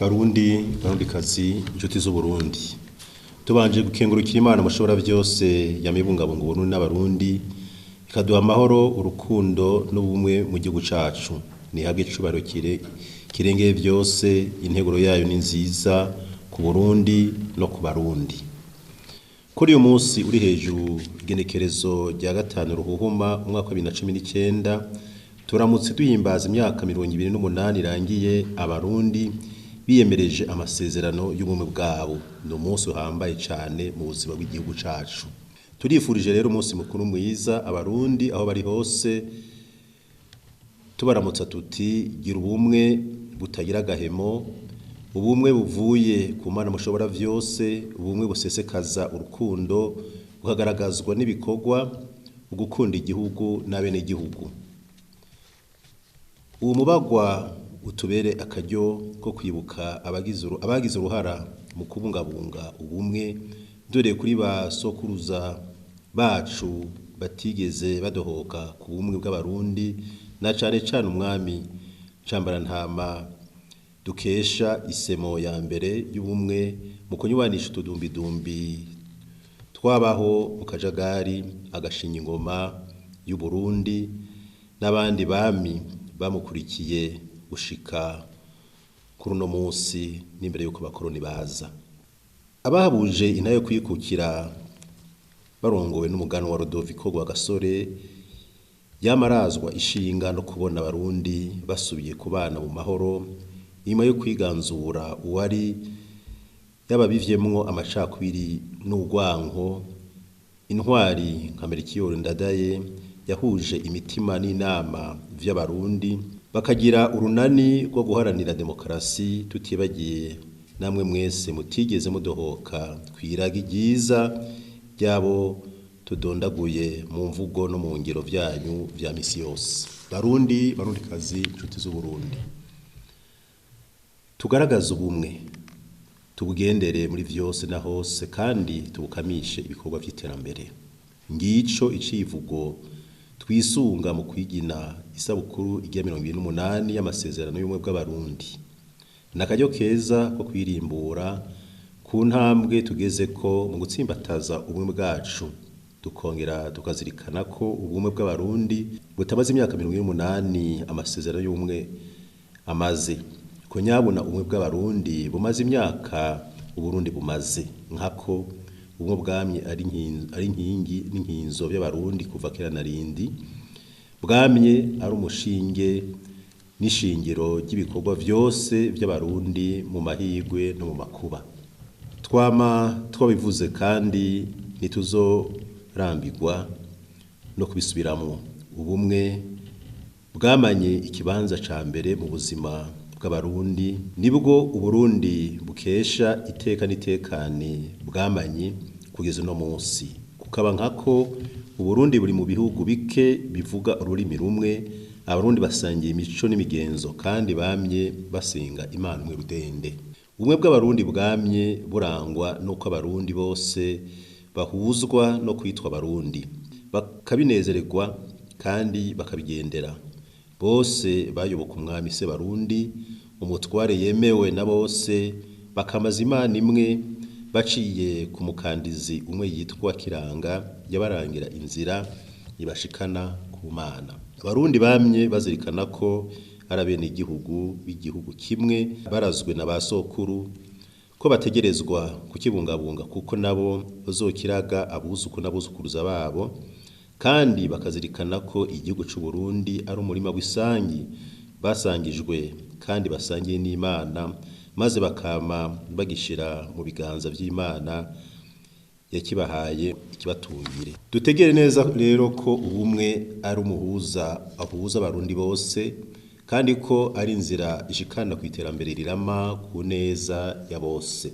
Barundikazi inshuti z'Uburundi tubanje gukengurukira Imana mushobora byose yamibungabunga Uburundi n'abarundi ikaduha amahoro urukundo n'ubumwe mu gihugu cacu nihabwe icubaro kirengeye byose integuro yayo ni nziza ku Burundi no ku Barundi. Kuri uyu munsi uri hejuru igenekerezo rya gatanu ruhuhuma umwaka wa 2019 turamutse duhimbaza imyaka 28 irangiye abarundi biyemereje amasezerano y'ubumwe bwabo. No munsi uhambaye cyane mu buzima bw'igihugu cacu. Turifurije rero umunsi mukuru mwiza abarundi aho bari hose, tubaramutsa tuti gira ubumwe butagira gahemo, ubumwe buvuye ku Mana mushobora byose, ubumwe busesekaza urukundo bukagaragazwa n'ibikorwa ugukunda igihugu n'abene igihugu. Uwo mubagwa utubere akaryo ko kwibuka abagize uruhara mu kubungabunga ubumwe, dore kuri ba sokuruza bacu batigeze badohoka ku bumwe bw'abarundi, na cane cane umwami Cambarantama dukesha isemo ya mbere y'ubumwe mu kunywanisha utudumbidumbi twabaho mu kajagari agashinya ingoma y'u Burundi n'abandi bami bamukurikiye gushika kuri uno munsi n'imbere yuko abakoroni baza. Abahabuje intayo kwikukira barongowe n'umugano wa Rodoviko Rwagasore yamarazwa ishinga no kubona abarundi basubiye kubana mu mahoro nyuma yo kwiganzura uwari yababivyemwo amacakubiri n'urwanko. Intwari nka Melchior Ndadaye yahuje imitima n'inama vy'abarundi bakagira urunani rwo guharanira demokarasi, tutibagiye namwe mwese mutigeze mudohoka kwiraga ryiza ryabo tudondaguye mu mvugo no mu ngiro vyanyu vya misi yose. Barundikazi inshuti z'Uburundi, tugaragaza ubumwe, tubugendere muri vyose na hose kandi tubukamishe ibikorwa vy'iterambere. Ngico icivugo twisunga mu kwigina isabukuru igiya 28 y'amasezerano y'ubumwe bw'abarundi. Nakaryo keza ko kwirimbura ku ntambwe tugeze ko mu gutsimbataza ubumwe bwacu, tukongera tukazirikana ko ubumwe bw'abarundi butamaze imyaka 28 amasezerano y'ubumwe amaze. Ko nyabona ubumwe bw'abarundi bumaze imyaka Uburundi bumaze, nkako ubumwe bwamye ari inkingi n'inkinzo by'abarundi kuva kera narindi, bwamye ari umushinge n'ishingiro ry'ibikorwa byose by'abarundi mu mahigwe no mu makuba. Twabivuze kandi ntituzorambirwa no kubisubiramwo. Ubumwe bwamanye ikibanza ca mbere mu buzima bw'abarundi, nibwo Uburundi bukesha iteka n'itekane bwamanye kugeza no munsi. Kukaba nkako Uburundi buri mu bihugu bike bivuga ururimi rumwe, abarundi basangiye imico n'imigenzo kandi bamye basenga Imana umwe rudende. Ubumwe bw'abarundi bwamye burangwa nuko abarundi bose bahuzwa no kwitwa abarundi, bakabinezererwa kandi bakabigendera. Bose bayoboka umwami se Barundi, umutware yemewe na bose, bakamaza Imana imwe baciye ku mukandizi umwe yitwa Kiranga yabarangira inzira ibashikana ku Mana. Abarundi bamye bazirikana ko arabene igihugu b'igihugu kimwe, barazwe na basokuru ko bategerezwa kukibungabunga kuko nabo bazokiraga abuzuku n'abuzukuruza babo, kandi bakazirikana ko igihugu c'u Burundi ari umurima w'isangi basangijwe kandi basangiye n'Imana, maze bakama bagishira mu biganza vy'Imana yakibahaye ikibatungire. Dutegere neza rero ko ubumwe ari umuhuza ahuza abarundi bose, kandi ko ari inzira ishikana ku iterambere rirama ku neza ya bose.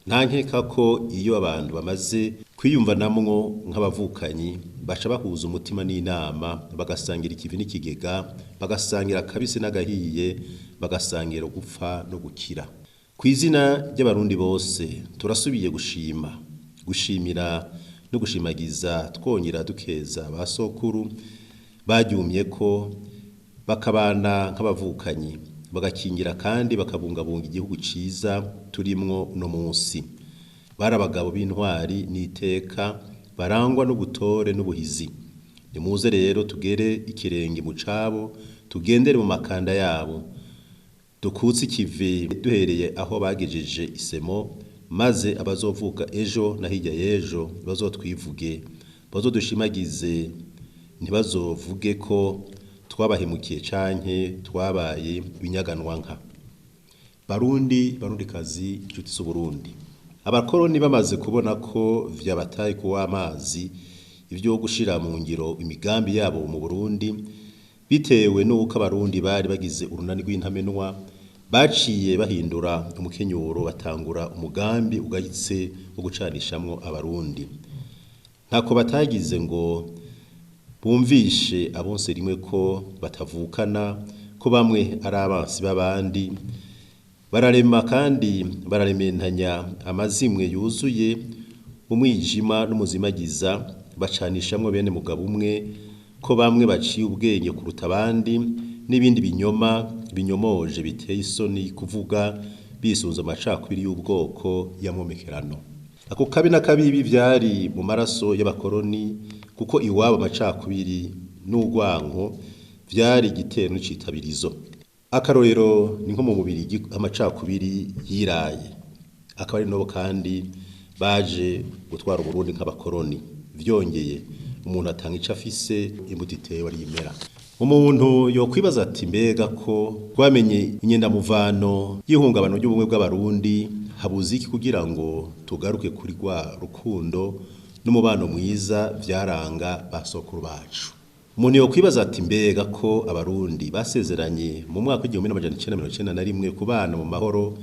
Nta nkeka ko iyo abantu bamaze kwiyumvanamwo nk'abavukanyi baca bahuza umutima n'inama, bagasangira ikivi n'ikigega, bagasangira akabisi n'agahiye, bagasangira gupfa no gukira. Ku izina ry'abarundi bose turasubiye gushimira no gushimagiza twongera dukeza basokuru baryumye ko bakabana nk'abavukanyi, bagakingira kandi bakabungabunga igihugu ciza turimwo uno munsi. Bari abagabo b'intwari n'iteka barangwa n'ubutore n'ubuhizi. Nimuze rero tugere ikirenge mu cabo, tugendere mu makanda yabo, dukutse ikivi duhereye aho bagejeje isemo, maze abazovuka ejo na hirya y'ejo bazotwivuge, bazodushimagize, ntibazovuge ko twabahemukiye canke twabaye ibinyaganwanka. Barundi, barundikazi, inshuti z'Uburundi, abakoroni bamaze kubona ko vyabataye kuwa amazi ivyo gushira mu ngiro imigambi yabo mu Burundi, bitewe n'uko abarundi bari bagize urunani rw'intamenwa, baciye bahindura umukenyuro, batangura umugambi ugayitse wo gucanishamwo abarundi. Ntako batagize ngo bumvishe abonse rimwe ko batavukana, ko bamwe ari abansi b'abandi. Bararema kandi bararementanya amazimwe yuzuye umwijima n'umuzimagiza, bacanishamwo bene mugabo umwe, ko bamwe baciye ubwenge kuruta abandi, n'ibindi binyoma binyomoje biteye isoni kuvuga, bisunze amacakubiri y'ubwoko y'amomekerano. Ako kabi na kabibi vyari mu maraso y'abakoroni, kuko iwabo amacakubiri n'urwanko vyari igitero n'icitabirizo. Akarorero ni nko mu mubiri amacakubiri yiraye, akaba ari nobo kandi baje gutwara Uburundi nk'abakoroni. Vyongeye umuntu atanga ico afise, imbuto itewe arimera. Umuntu yokwibaza ati mbega ko twamenye inyendamuvano y'ihungabano ry'ubumwe bw'abarundi, habuze iki kugira ngo tugaruke kuri rwa rukundo n'umubano mwiza vyaranga basokuru bacu? Umuntu yokwibaza ati mbega ko abarundi basezeranye mu mwaka w'1991 kubana mu mahoro,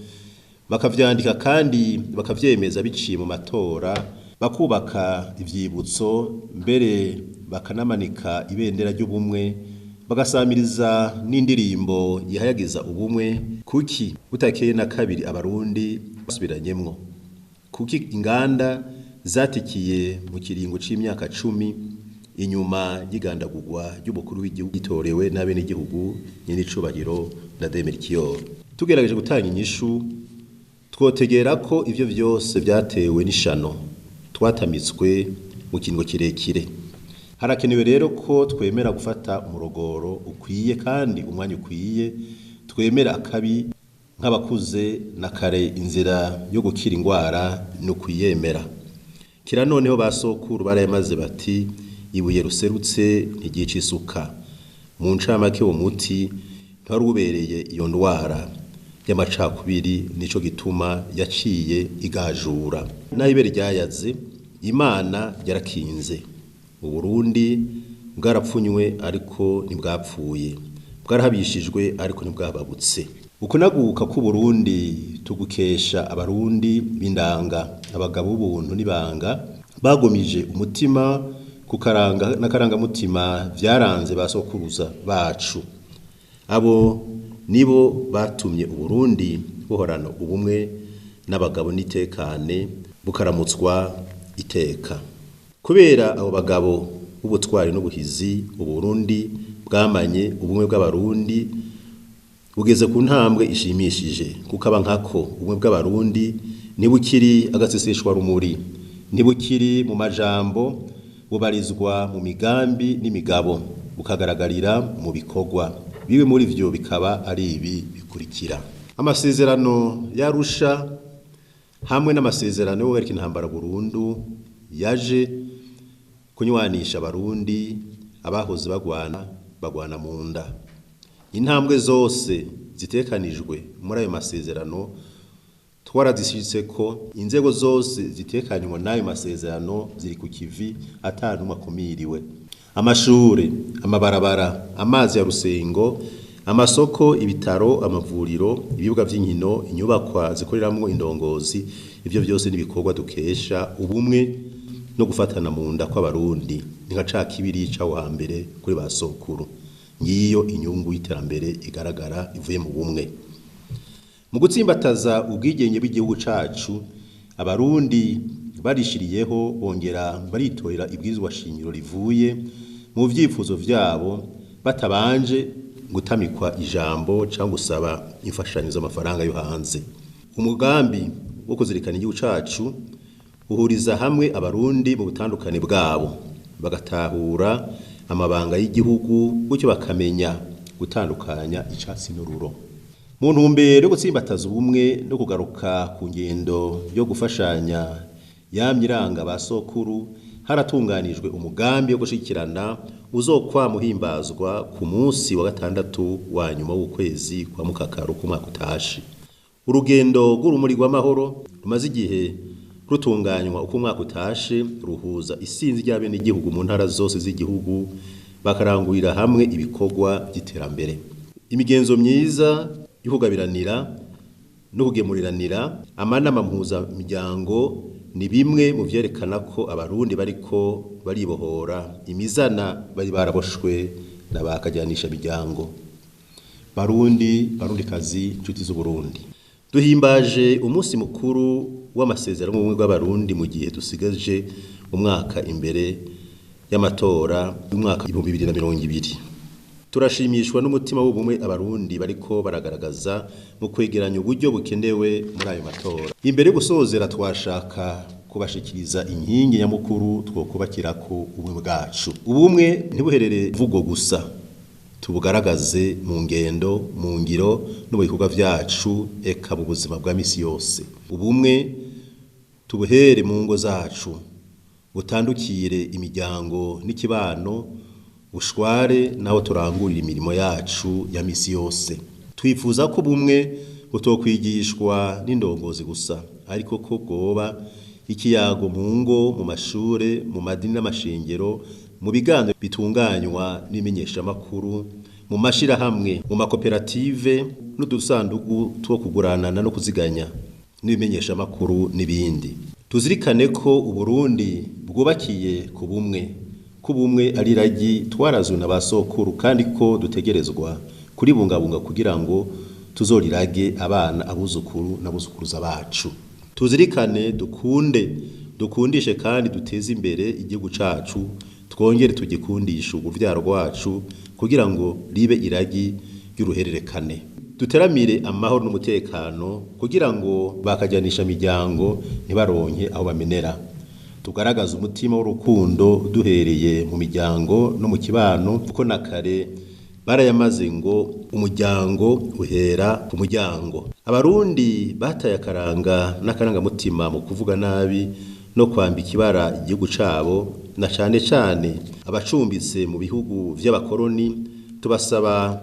bakavyandika kandi bakavyemeza biciye mu matora, bakubaka ivyibutso, mbere bakanamanika ibendera ry'ubumwe, bagasamiriza n'indirimbo yihayagiza ubumwe. Kuki butakeye na kabiri abarundi basubiranyemwo? Kuki inganda zatikiye mu kiringo c'imyaka 10 inyuma y'igandagurwa ry'umukuru w'igihugu gitorewe n'abene igihugu Nyenicubahiro Umukuru? Tugerageje gutanga inyishu, twotegera ko ivyo vyose vyatewe n'ishano twatamitswe mu kiringo kirekire. Harakenewe rero ko twemera gufata umurogoro ukwiye kandi umwanya ukwiye, twemera akabi nk'abakuze na kare inzira yo gukira ingwara no kuyemera. Kira noneho basokuru barayamaze bati ibuye ruserutse ntigica isuka. Mu ncamake wo muti ntarubereye iyo ndwara y'amacakubiri, nico gituma yaciye igajura. Nahibere ryayaze, Imana yarakinze. Uburundi bwarapfunywe ariko ntibwapfuye, bwarahabishijwe ariko ntibwababutse. Ukunaguka ku Burundi tugukesha abarundi b'indanga, abagabo b'ubuntu n'ibanga, bagomije umutima kukaranga n'akaranga mutima vyaranze basokuruza bacu. Abo nibo batumye Uburundi buhorana ubumwe n'abagabo n'itekane, bukaramutswa iteka. Kubera abo bagabo b'ubutwari n'ubuhizi, Uburundi bwamanye ubumwe bw'abarundi bugeze ku ntambwe ishimishije. Kukaba nkako ubumwe bw'abarundi ntibukiri agaseseshwa rumuri, ntibukiri mu majambo, bubarizwa mu migambi n'imigabo, bukagaragarira mu bikorwa. Bibe muri vyo bikaba ari ibi bikurikira: amasezerano y'Arusha hamwe n'amasezerano yo guhagarika intambara burundu yaje kunywanisha abarundi, abahoze bagwana mu nda. Intambwe zose zitekanijwe muri ayo masezerano twarazishitse ko, inzego zose zitekanywa n'ayo masezerano ziri ku kivi atantumwe akumiriwe. Amashure, amabarabara, amazi ya rusengo, amasoko, ibitaro, amavuriro, ibibuga vy'inkino, inyubakwa zikoreramwo indongozi, ivyo vyose nibikorwa dukesha ubumwe no gufatana mu nda kw'abarundi. Ni nka ca kibiri cawo hambere kuri basokuru. Ngiyo inyungu y'iterambere igaragara ivuye mu bumwe. Mu gutsimbataza ubwigenge bw'igihugu cacu, abarundi barishiriyeho bongera baritorera ibwirizwa shingiro rivuye mu vyifuzo vyabo, batabanje gutamikwa ijambo cyangwa gusaba imfashanyo z'amafaranga yo hanze. Umugambi wo kuzirikana igihugu cacu uhuriza hamwe abarundi mu butandukane bwabo bagatahura amabanga y'igihugu gutyo bakamenya gutandukanya icatsi n'ururo. Mu ntumbero yo gutsimbataza ubumwe no kugaruka ku ngendo yo gufashanya yamyiranga basokuru haratunganijwe umugambi wo gushikirana uzokwa muhimbazwa ku munsi wa gatandatu wa nyuma w'ukwezi kwa mukakaru ku mwaka utashi. Urugendo rw'urumuri rw'amahoro rumaze igihe rutunganywa uko umwaka utashe ruhuza isinzi ry'abene igihugu mu ntara zose z'igihugu bakarangurira hamwe ibikorwa by'iterambere. Imigenzo myiza y'ukugabiranira no kugemuriranira amanama mpuzamiryango ni bimwe mu vyerekana ko abarundi bariko baribohora imizana bari baraboshwe n'abakajyanisha miryango. Barundikazi nshuti z'Uburundi, duhimbaje umunsi mukuru w'amasezerano y'ubumwe bw'abarundi mu gihe dusigaje umwaka imbere y'amatora y'umwaka 2020. Turashimishwa n'umutima w'ubumwe abarundi bariko baragaragaza mu kwegeranya uburyo bukenewe muri ayo matora. Imbere yo gusozera twashaka kubashikiriza inkingi nyamukuru twokubakirako ubumwe bwacu. Ubumwe ntibuherere vugo gusa, tubugaragaze mu ngendo, mu ngiro no mu bikorwa vyacu eka mu buzima bwa misi yose. Ubumwe tubuhere mu ngo zacu, butandukire imiryango n'ikibano, bushware naho turangurira imirimo yacu ya misi yose. Twifuza ko bumwe butokwigishwa n'indongozi gusa, ariko ko bwoba ikiyago mu ngo, mu mashure, mu madini n'amashengero, mu biganiro bitunganywa n'imenyeshamakuru, mu mashirahamwe, mu makoperative n'udusandugu two kuguranana no kuziganya n'imenyeshamakuru n'ibindi. Tuzirikane ko Uburundi bwubakiye ku bumwe, kubumwe ari ragi twarazwe na basokuru kandi ko dutegerezwa kuri bungabunga kugira ngo tuzorirage abana abuzukuru n'abuzukuruza bacu. Tuzirikane dukundishe kandi duteze imbere igihugu cacu, twongere tugikundisha ubuvyaro rwacu kugira ngo ribe iragi y'uruhererekane. Duteramire amahoro n'umutekano kugira ngo bakajyanisha miryango ntibaronke aho bamenera. Tugaragaza umutima w'urukundo duhereye mu miryango no mu kibano, kuko na kare barayamaze ngo umuryango uhera ku muryango. Abarundi bataye akaranga n'akarangamutima mu kuvuga nabi no kwambika ibara igihugu cabo, na cane cane abacumbitse mu bihugu vy'abakoroni. Tubasaba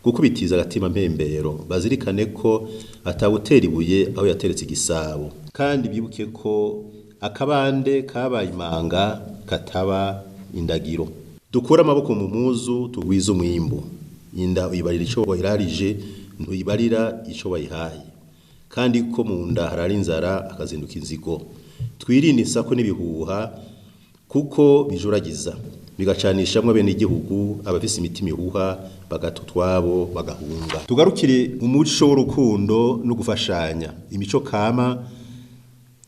gukubitiza agatima mpembero, bazirikane ko atawutera ibuye aho yateretse igisabo, kandi bibuke ko akabande kabaye imanga kataba indagiro. Dukura amaboko mu muzu tugwiza umwimbu. Inda uyibarira ico wayirarije, ntuyibarira ico wayihaye, kandi ko mu nda harari inzara akazinduka inzigo. Twirinde insako n'ibihuha kuko bijuragiza bigacanishamwe bene igihugu, abafise imitima ihuha bagatutwabo bagahunga. Tugarukire umuco w'urukundo no gufashanya, imico kama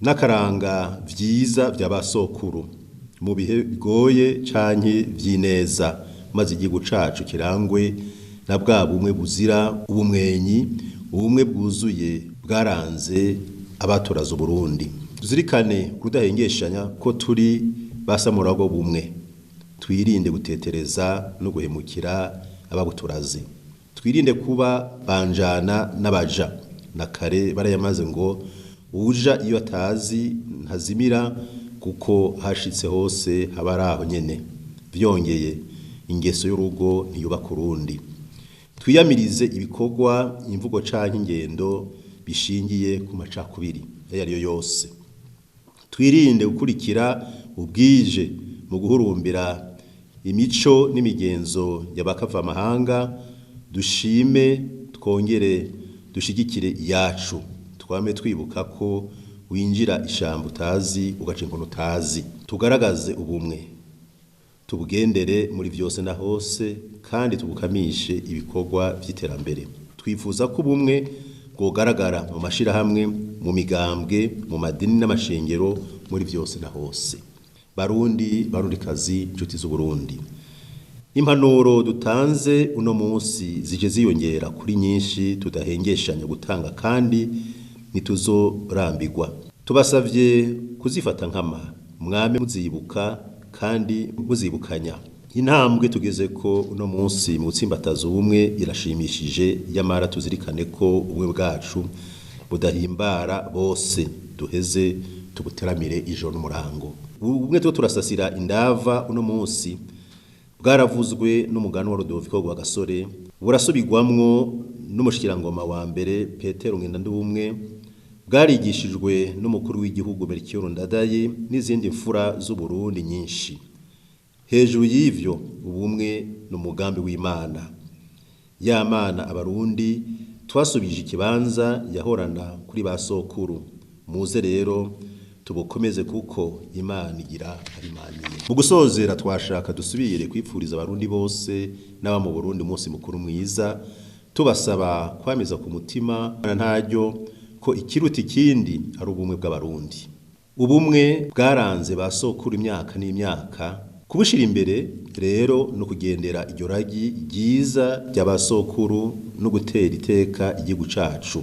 n'akaranga vyiza vy'abasokuru mu bihe bigoye canke vy'ineza, maze igihugu cacu kirangwe na bwa bumwe buzira ubumwenyi, ubumwe bwuzuye bwaranze abatoraza Uburundi. Tuzirikane kudahengeshanya ko turi basamurago bumwe. Twirinde gutetereza no guhemukira ababuturazi. Twirinde kuba banjana n'abaja. Na kare barayamaze ngo uja iyo atazi ntazimira, kuko hashitse hose habaraho nyene. Vyongeye ingeso y'urugo ntiyubaka urundi. Twiyamirize ibikorwa, imvugo canke ingendo bishingiye ku macakubiri ayariyo yose. Twirinde gukurikira ubwije mu guhurumbira imico n'imigenzo y'abakava amahanga. Dushime twongere dushigikire iyacu. Twame twibuka ko winjira ishamba utazi ugaca inkono utazi. Tugaragaze ubumwe, tubugendere muri vyose na hose, kandi tubukamishe ibikorwa vy'iterambere. Twifuza ko ubumwe bwogaragara mu mashirahamwe, mu migambwe, mu madini n'amashengero, muri vyose na hose. Barundikazi nshuti z'Uburundi, Impanuro dutanze uno munsi zije ziyongera kuri nyinshi tudahengeshanya gutanga kandi ntituzorambirwa. Tubasavye kuzifata nkama mwame muzibuka kandi muzibukanya. Intambwe tugeze ko uno munsi mu gutsimbataza ubumwe irashimishije, yamara tuzirikane ko ubumwe bwacu budahimbara bose, duheze tubuteramire ijoro n'umurango. Ubumwe two turasasira indava uno munsi bwaravuzwe n'umugani wa Rudoviko rwa Gasore, burasubirwamwo n'umushikirangoma wa mbere Petero NKURUNZIZA, bwarigishijwe n'umukuru w'igihugu Ndadaye n'izindi mfura z'Uburundi nyinshi. Hejuru y'ivyo ubumwe n'umugambi w'Imana. Ya Mana abarundi twasubije ikibanza yahorana kuri basokuru. Muze rero tubukomeze kuko Imana igira arimaniye. Mu gusozera twashaka dusubire kwipfuriza abarundi bose n'aba mu Burundi umunsi mukuru mwiza, tubasaba kwamiza ku mutima ntaryo ko ikiruta ikindi ari ubumwe bw'abarundi. Ubumwe bwaranze basokuru imyaka n'imyaka, kubushira imbere rero no kugendera iryo ragi ryiza ry'abasokuru no gutera iteka igihugu cacu.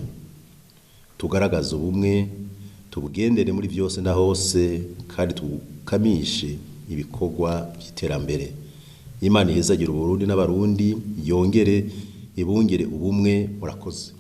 Tugaragaza ubumwe, tubugendere muri vyose na hose kandi tukamishe ibikorwa by'iterambere. Imana ihezagira Uburundi n'abarundi, yongere ibungere ubumwe. Murakoze.